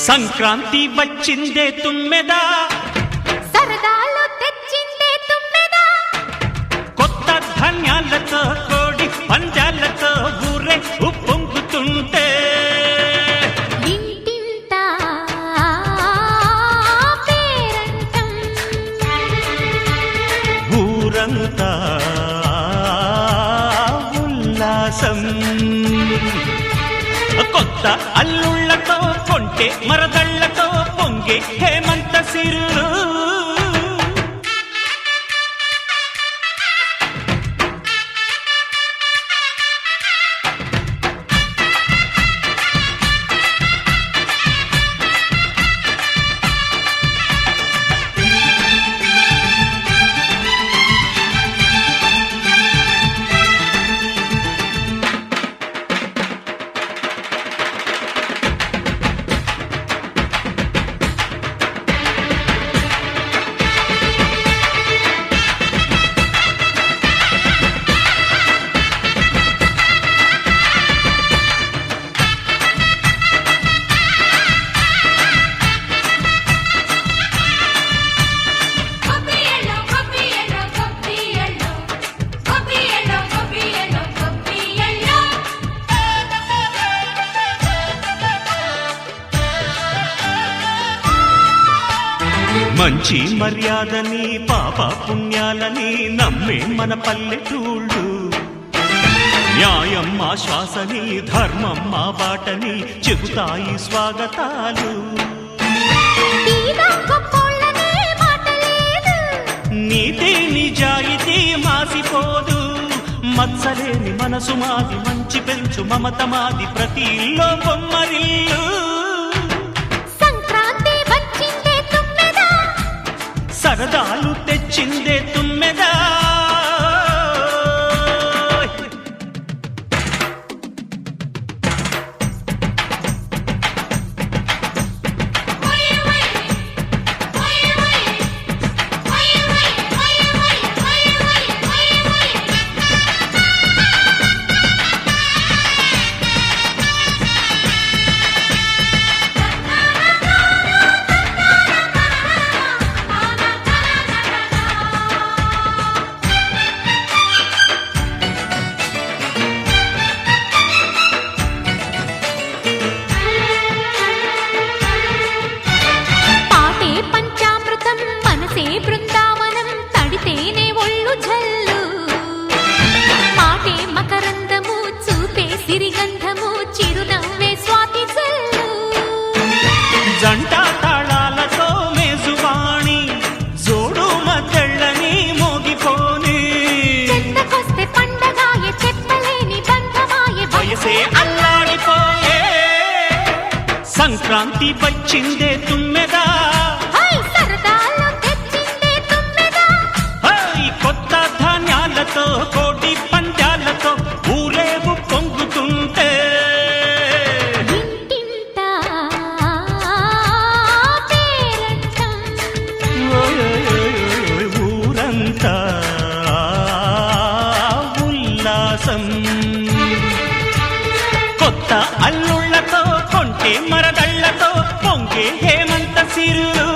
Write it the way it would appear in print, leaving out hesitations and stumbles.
సంక్రాంతి వచ్చిందే తుమ్మెదా, సరదాలు తెచ్చిందే తుమ్మెదా, కొత్త ధాన్యాలతో కోడి పంజాలతో ఊరే ఉప్పొంగుతుంటే ఇంటింటా పేరంటం, ఊరంతా ఉల్లాసం. కొత్త అల్లుళ్లతో కొంటే మరదళ్లతో పొంగే హేమంత సిరులు. మంచి మర్యాదని పాప పుణ్యాలని నమ్మే మన పల్లెటూళ్ళు, న్యాయం మా శ్వాసని ధర్మం మా బాటని చెబుతాయి స్వాగతాలు. నీతి నిజాయితీ మాసిపోదు, మత్సలేని మనసు మాది, మంచి పెంచు మమత మాది, ప్రతి ఇల్లో బొమ్మరిల్లు. సరదాలు తెచ్చిందే తుమ్మెదా, బృందావనం తడితేనే ఒళ్ళు జల్లు, మాటే మకరందము చూపే సిరిగంధము, చిరునవ్వే స్వాతి జల్లు. జంట తాళాలతో మేజువాణి జోడు మద్దళ్ళని మోగిపోని, చెంతకొస్తే పండగాయే చెప్పలేని బంధమాయే, వయసే అల్లాడిపోయే. సంక్రాంతి వచ్చిందే తుమ్మెదా, కోటి పంజాలతో ఊరేగు పొంగుతుంటే ఇంటింటా పేరంటం, ఊరంతా ఉల్లాసం. కొత్త అల్లుళ్లతో కొంటే మరదళ్లతో పొంగే హేమంత సిరులు.